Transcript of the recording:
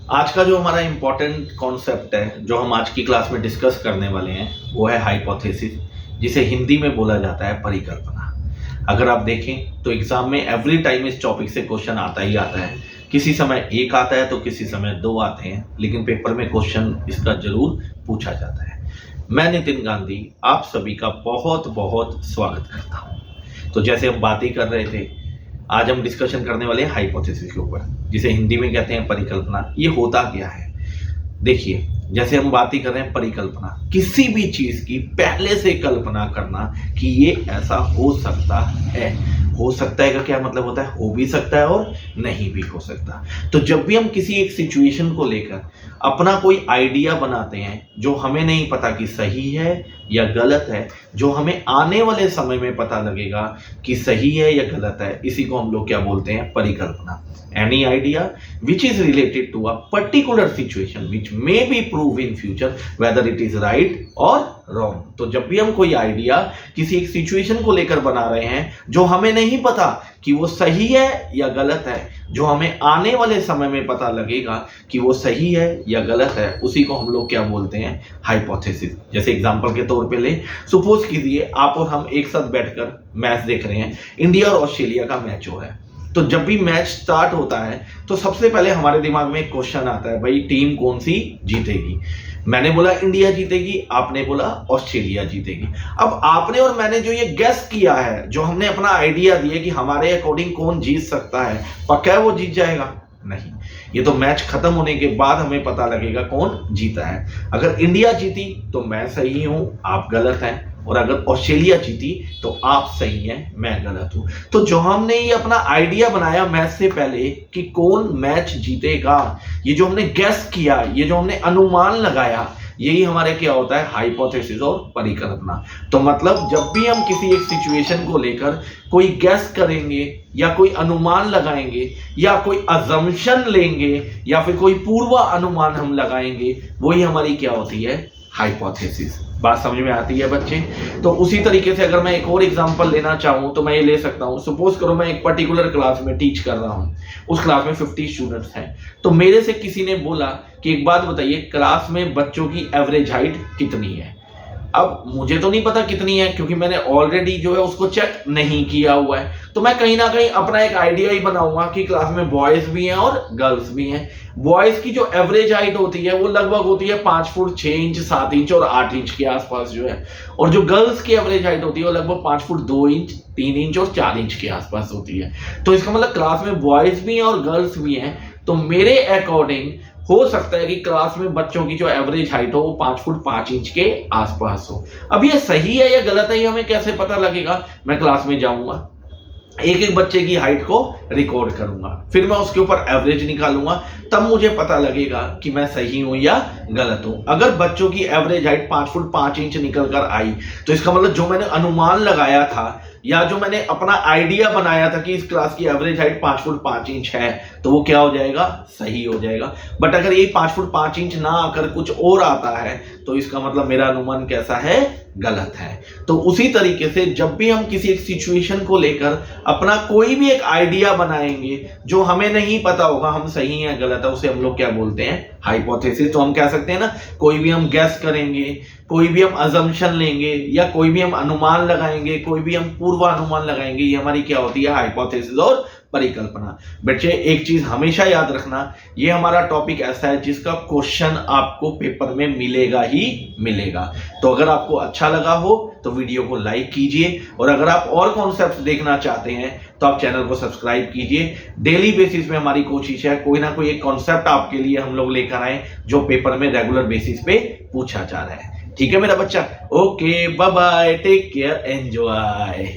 आज का जो हमारा इम्पोर्टेंट कॉन्सेप्ट है जो हम आज की क्लास में डिस्कस करने वाले हैं वो है हाइपोथेसिस, जिसे हिंदी में बोला जाता है परिकल्पना। अगर आप देखें तो एग्जाम में एवरी टाइम इस टॉपिक से क्वेश्चन आता ही आता है। किसी समय एक आता है तो किसी समय दो आते हैं, लेकिन पेपर में क्वेश्चन इसका जरूर पूछा जाता है। मैं नितिन गांधी आप सभी का बहुत बहुत स्वागत करता हूँ। तो जैसे हम बात ही कर रहे थे, आज हम डिस्कशन करने वाले हैं हाइपोथेसिस के ऊपर, जिसे हिंदी में कहते हैं परिकल्पना। ये होता क्या है? देखिए, जैसे हम बात ही कर रहे हैं परिकल्पना, किसी भी चीज की पहले से कल्पना करना कि ये ऐसा हो सकता है। हो सकता है का क्या मतलब होता है? हो भी सकता है और नहीं भी हो सकता। तो जब भी हम किसी एक सिचुएशन को लेकर अपना कोई आइडिया बनाते हैं जो हमें नहीं पता कि सही है या गलत है, जो हमें आने वाले समय में पता लगेगा कि सही है या गलत है, इसी को हम लोग क्या बोलते हैं? परिकल्पना। Any idea which is related to a particular situation which may be prove in future whether it is right और रॉन्ग। तो जब भी हम कोई आइडिया किसी एक सिचुएशन को लेकर बना रहे हैं जो हमें नहीं पता कि वो सही है या गलत है, जो हमें आने वाले समय में पता लगेगा कि वो सही है या गलत है, उसी को हम लोग क्या बोलते हैं? हाइपोथेसिस। जैसे एग्जांपल के तौर पे ले, सपोज कीजिए आप और हम एक साथ बैठकर मैच देख रहे हैं, इंडिया और ऑस्ट्रेलिया का मैच हो रहा है। तो जब भी मैच स्टार्ट होता है तो सबसे पहले हमारे दिमाग में एक क्वेश्चन आता है, भाई टीम कौन सी जीतेगी? मैंने बोला इंडिया जीतेगी, आपने बोला ऑस्ट्रेलिया जीतेगी। अब आपने और मैंने जो ये गेस किया है, जो हमने अपना आइडिया दिया कि हमारे अकॉर्डिंग कौन जीत सकता है, पक्का है वो जीत जाएगा? नहीं, ये तो मैच खत्म होने के बाद हमें पता लगेगा कौन जीता है। अगर इंडिया जीती तो मैं सही हूं, आप गलत हैं, और अगर ऑस्ट्रेलिया जीती तो आप सही हैं, मैं गलत हूं। तो जो हमने ये अपना आइडिया बनाया मैच से पहले कि कौन मैच जीतेगा, ये जो हमने गेस किया, ये जो हमने अनुमान लगाया, यही हमारे क्या होता है? हाइपोथेसिस और परिकल्पना। तो मतलब जब भी हम किसी एक सिचुएशन को लेकर कोई गेस करेंगे या कोई अनुमान लगाएंगे या कोई अजम्पशन लेंगे या फिर कोई पूर्वानुमान हम लगाएंगे, वही हमारी क्या होती है? हाइपोथेसिस। बात समझ में आती है बच्चे? तो उसी तरीके से अगर मैं एक और एग्जांपल लेना चाहूँ तो मैं ये ले सकता हूँ। सपोज करो मैं एक पर्टिकुलर क्लास में टीच कर रहा हूँ, उस क्लास में 50 स्टूडेंट्स हैं। तो मेरे से किसी ने बोला कि एक बात बताइए, क्लास में बच्चों की एवरेज हाइट कितनी है? अब मुझे तो नहीं पता कितनी है, क्योंकि मैंने ऑलरेडी जो है उसको चेक नहीं किया हुआ है। तो मैं कहीं ना कहीं अपना एक आइडिया ही बनाऊंगा कि क्लास में बॉयज भी हैं और गर्ल्स भी हैं। बॉयज की जो एवरेज हाइट होती है वो लगभग होती है 5 फुट 6 इंच 7 इंच और 8 इंच के आसपास जो है, और जो गर्ल्स की एवरेज हाइट होती है वो लगभग 5 फुट 2 इंच 3 इंच और 4 इंच के आसपास होती है। तो इसका मतलब क्लास में बॉयज भी हैं और गर्ल्स भी हैं। तो मेरे अकॉर्डिंग हो सकता है कि क्लास में बच्चों की जो एवरेज हाइट हो वो 5 फुट 5 इंच के आसपास हो। अब ये सही है या गलत है, ये हमें कैसे पता लगेगा? मैं क्लास में जाऊंगा, एक एक बच्चे की हाइट को रिकॉर्ड करूंगा, फिर मैं उसके ऊपर एवरेज निकालूंगा, तब मुझे पता लगेगा कि मैं सही हूं या गलत हूं। अगर बच्चों की एवरेज हाइट 5 फुट 5 इंच निकल कर आई तो इसका मतलब जो मैंने अनुमान लगाया था या जो मैंने अपना आइडिया बनाया था कि इस क्लास की एवरेज हाइट 5 फुट 5 इंच है, तो वो क्या हो जाएगा? सही हो जाएगा। बट अगर ये 5 फुट 5 इंच ना आकर कुछ और आता है तो इसका मतलब मेरा अनुमान कैसा है? गलत है। तो उसी तरीके से जब भी हम किसी एक सिचुएशन को लेकर अपना कोई भी एक आइडिया बनाएंगे जो हमें नहीं पता होगा हम सही है गलत है, उसे हम लोग क्या बोलते हैं? हाइपोथेसिस। तो हम कह सकते हैं ना, कोई भी हम गेस करेंगे, कोई भी हम अजम्पशन लेंगे या कोई भी हम अनुमान लगाएंगे, कोई भी हम पूर्वानुमान लगाएंगे, ये हमारी क्या होती है? हाइपोथेसिस और परिकल्पना। बच्चे एक चीज हमेशा याद रखना, ये हमारा टॉपिक ऐसा है जिसका क्वेश्चन आपको पेपर में मिलेगा ही मिलेगा। तो अगर आपको अच्छा लगा हो तो वीडियो को लाइक कीजिए, और अगर आप और कॉन्सेप्ट देखना चाहते हैं तो आप चैनल को सब्सक्राइब कीजिए। डेली बेसिस पे हमारी कोशिश है कोई ना कोई एक कॉन्सेप्ट आपके लिए हम लोग लेकर आए जो पेपर में रेगुलर बेसिस पे पूछा जा रहा है। ठीक है मेरा बच्चा? Okay, bye bye, take care, enjoy.